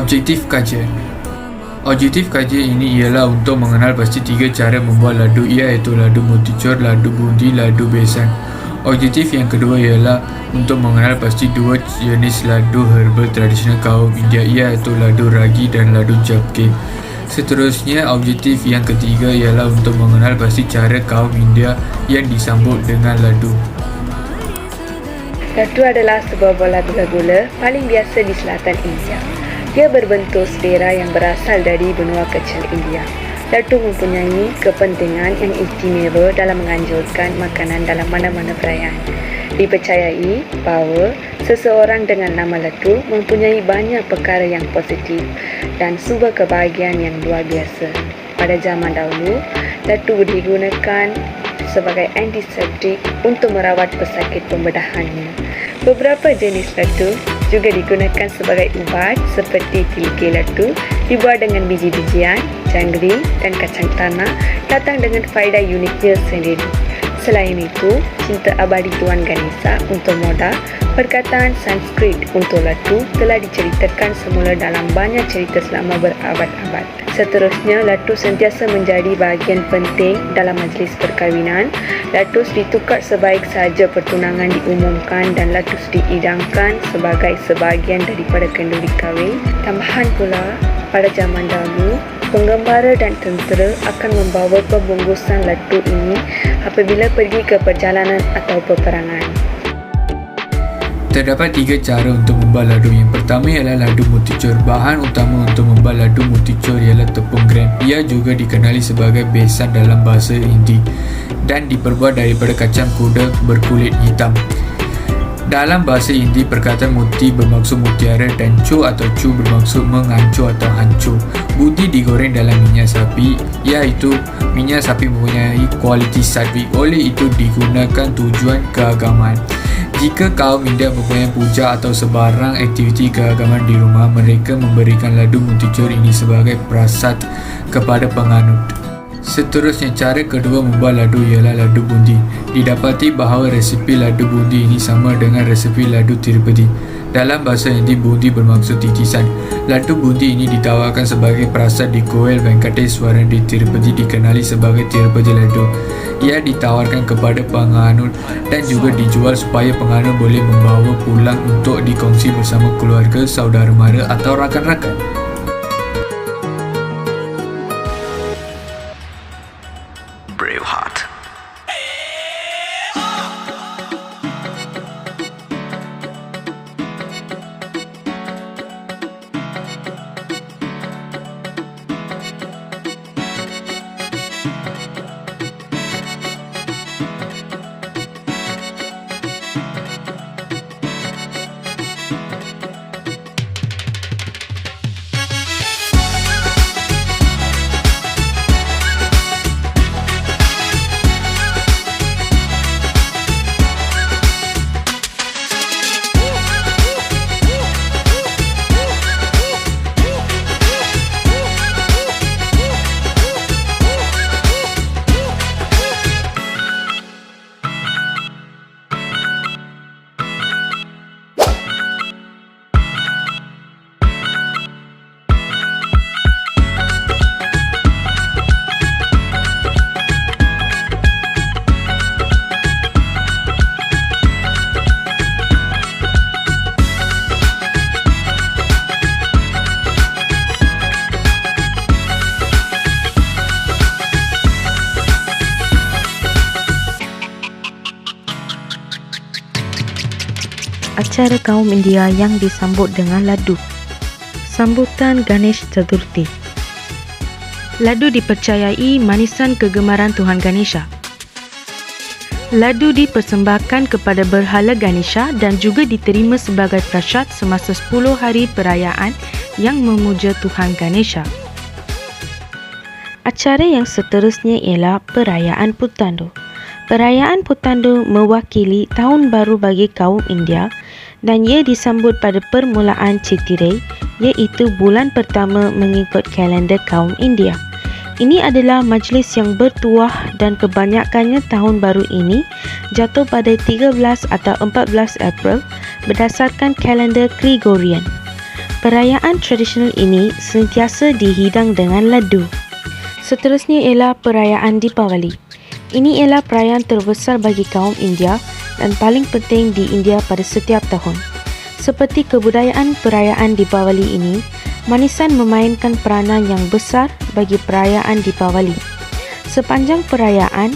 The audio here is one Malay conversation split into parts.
Objektif kajian. Objektif kajian ini ialah untuk mengenal pasti 3 cara membuat ladu, iaitu ladu moticor, ladu bundi, ladu besan. Objektif yang kedua ialah untuk mengenal pasti 2 jenis ladu herbal tradisional kaum India, iaitu ladu ragi dan ladu japke. Seterusnya, objektif yang ketiga ialah untuk mengenal pasti cara kaum India yang disambut dengan ladu. Ladu adalah sebuah bola gula-gula paling biasa di selatan India. Ia berbentuk sedera yang berasal dari benua kecil India. Ladu mempunyai kepentingan yang istimewa dalam menganjurkan makanan dalam mana-mana perayaan. Dipercayai bahawa seseorang dengan nama ladu mempunyai banyak perkara yang positif dan sumber kebahagiaan yang luar biasa. Pada zaman dahulu, ladu digunakan sebagai antiseptik untuk merawat pesakit pembedahannya. Beberapa jenis ladu juga digunakan sebagai ubat seperti tilgi ladu dibuat dengan biji-bijian, jangkrik dan kacang tanah datang dengan faedah uniknya sendiri. Selain itu, cinta abadi Tuan Ganesha untuk moda, perkataan Sanskrit untuk ladu telah diceritakan semula dalam banyak cerita selama berabad-abad. Seterusnya, ladu sentiasa menjadi bahagian penting dalam majlis perkahwinan. Ladu ditukar sebaik sahaja pertunangan diumumkan dan ladu dihidangkan sebagai sebahagian daripada kenduri kahwin. Tambahan pula, pada zaman dahulu, penggembara dan tentera akan membawa pembungkusan ladu ini apabila pergi ke perjalanan atau peperangan. Terdapat 3 cara untuk membuat ladu. Yang pertama ialah ladu moticor. Bahan utama untuk membuat ladu moticor ialah tepung gram. Ia juga dikenali sebagai besan dalam bahasa Hindi dan diperbuat daripada kacang kuda berkulit hitam. Dalam bahasa Hindi, perkataan moti bermaksud mutiara dan cu atau cu bermaksud mengancur atau hancur. Bundi digoreng dalam minyak sapi, iaitu minyak sapi mempunyai kualiti sattwik, oleh itu digunakan tujuan keagamaan. Jika kaum India mempunyai puja atau sebarang aktiviti keagamaan di rumah, mereka memberikan ladu moticor ini sebagai prasad kepada penganut. Seterusnya, cara kedua membuat ladu ialah ladu bundi. Didapati bahawa resepi ladu bundi ini sama dengan resepi ladu Tirupati. Dalam bahasa Hindi, bundi bermaksud titisan. Ladu bundi ini ditawarkan sebagai prasad di Kuil Venkateswaran di Tirupati, dikenali sebagai Tirupati Ladu. Ia ditawarkan kepada penganut dan juga dijual supaya penganut boleh membawa pulang untuk dikongsi bersama keluarga, saudara mara atau rakan-rakan. Braveheart. Acara kaum India yang disambut dengan ladu. Sambutan Ganesh Chaturthi. Ladu dipercayai manisan kegemaran Tuhan Ganesha. Ladu dipersembahkan kepada berhala Ganesha dan juga diterima sebagai prasad semasa 10 hari perayaan yang memuja Tuhan Ganesha. Acara yang seterusnya ialah Perayaan Puthanda. Perayaan Puthanda mewakili tahun baru bagi kaum India dan ia disambut pada permulaan Chittirai, iaitu bulan pertama mengikut kalender kaum India. Ini adalah majlis yang bertuah dan kebanyakannya tahun baru ini jatuh pada 13 atau 14 April berdasarkan kalender Gregorian. Perayaan tradisional ini sentiasa dihidang dengan ladu. Seterusnya ialah perayaan Deepavali. Ini ialah perayaan terbesar bagi kaum India dan paling penting di India pada setiap tahun. Seperti kebudayaan perayaan Deepavali ini, manisan memainkan peranan yang besar bagi perayaan Deepavali. Sepanjang perayaan,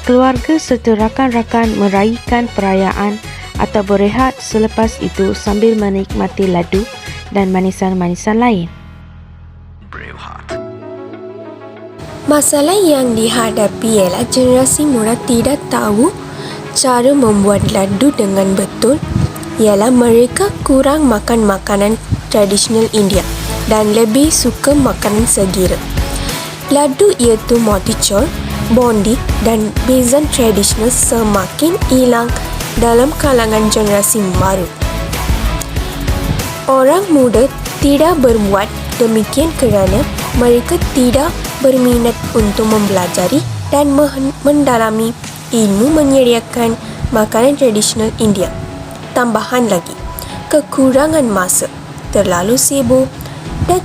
keluarga serta rakan-rakan meraihkan perayaan atau berehat selepas itu sambil menikmati ladu dan manisan-manisan lain. Masalah yang dihadapi ialah generasi muda tidak tahu cara membuat ladu dengan betul, ialah mereka kurang makan makanan tradisional India dan lebih suka makanan segira. Ladu iaitu moticor, bondi dan besan tradisional semakin hilang dalam kalangan generasi baru. Orang muda tidak berbuat demikian kerana mereka tidak berminat untuk mempelajari dan mendalami ilmu menyediakan makanan tradisional India. Tambahan lagi, kekurangan masa, terlalu sibuk dan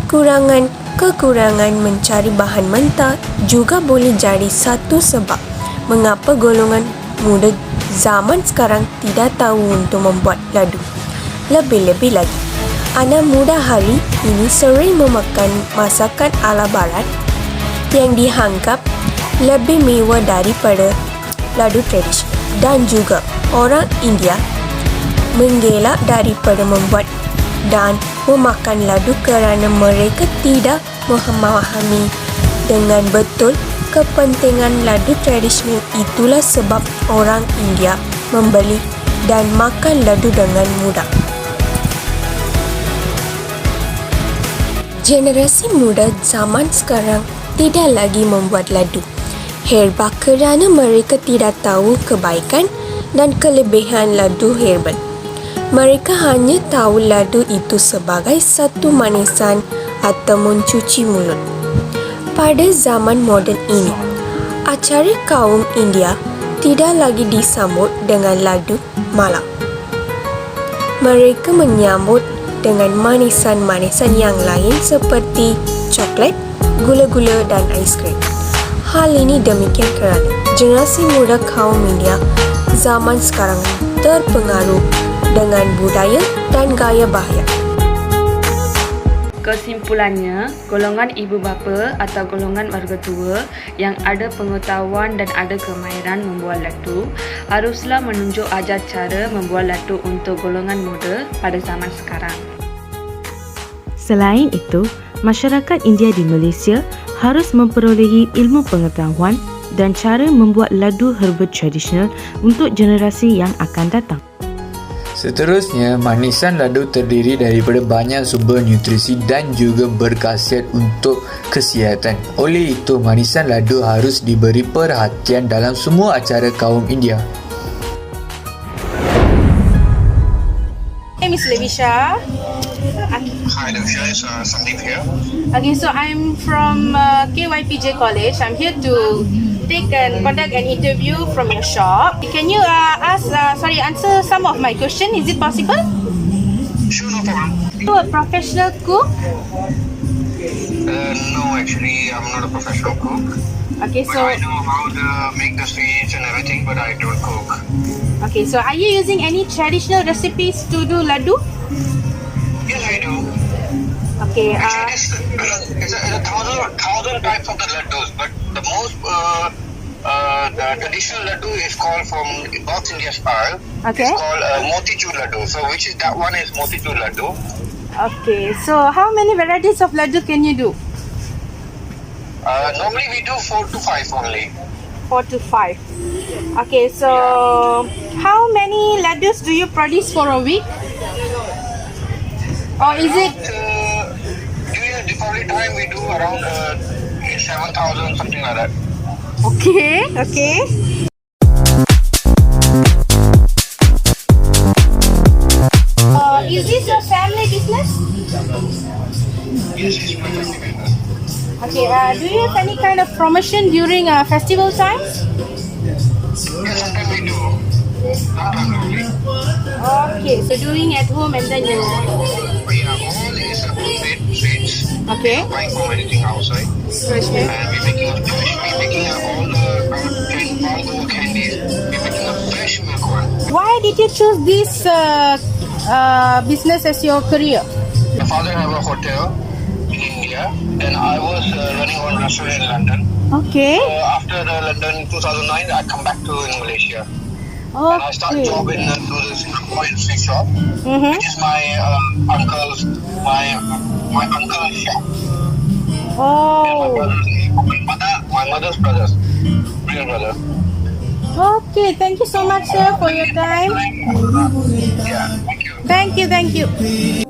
kekurangan mencari bahan mentah juga boleh jadi satu sebab mengapa golongan muda zaman sekarang tidak tahu untuk membuat ladu. Lebih-lebih lagi, anak muda hari ini sering memakan masakan ala barat yang dianggap lebih mewah daripada ladu tradisional, dan juga orang India mengelak daripada membuat dan memakan ladu kerana mereka tidak memahami dengan betul kepentingan ladu tradisional. Itulah sebab orang India membeli dan makan ladu dengan mudah. Generasi muda zaman sekarang tidak lagi membuat ladu herbal kerana mereka tidak tahu kebaikan dan kelebihan ladu herbal. Mereka hanya tahu ladu itu sebagai satu manisan atau mencuci mulut. Pada zaman moden ini, acara kaum India tidak lagi disambut dengan ladu malam. Mereka menyambut dengan manisan-manisan yang lain seperti coklat, gula-gula dan aiskrim. Hal ini demikian kerana generasi muda kaum India zaman sekarang terpengaruh dengan budaya dan gaya bahaya. Kesimpulannya, golongan ibu bapa atau golongan warga tua yang ada pengetahuan dan ada kemahiran membuat ladu haruslah menunjuk ajar cara membuat ladu untuk golongan muda pada zaman sekarang. Selain itu, masyarakat India di Malaysia harus memperolehi ilmu pengetahuan dan cara membuat ladu herba tradisional untuk generasi yang akan datang. Seterusnya, manisan ladu terdiri daripada banyak sumber nutrisi dan juga berkhasiat untuk kesihatan. Oleh itu, manisan ladu harus diberi perhatian dalam semua acara kaum India. My name is Levisha. Hi, Levisha. It's Sandeep here. Okay, so I'm from KYPJ College. I'm here to conduct an interview from your shop. Can you answer some of my question? Is it possible? Sure, no problem. You a professional cook? No, actually, I'm not a professional cook. Okay, But so I know how to make the sweets and everything, but I don't cook. okay, so are you using any traditional recipes to do laddu? Yes, I do. Okay, Actually, it's a thousand types of the laddus, but the most the traditional laddu is called from North India style. Okay. It's called motichur laddu. So, that one is motichur laddu. okay. So how many varieties of laddu can you do? Normally we do 4 to 5 only. 4 to 5. Okay, so how many laddus do you produce for a week? Or is it During the Deepavali time, we do around 7,000, something like that. okay? Okay. Is this a family business? Yes, it's my family business. Okay, do you have any kind of promotion during festival times? Yes, sometimes we do. Sometimes only. Okay, so doing at home and then you... But yeah, all is Okay. buying from anything outside. Fresh milk. And we're making a fresh, we're making all the candies. We're making a fresh milk one. Why did you choose this business as your career? My father have a hotel in India. Then I was running one restaurant in London. Okay. After the London 2009, I come back to in Malaysia. And I start job in to this poetry shop, which is my uncle's shop. Oh. My mother's brother, real brother. Okay. Thank you so much, sir, for your time. Yeah, thank you. Thank you.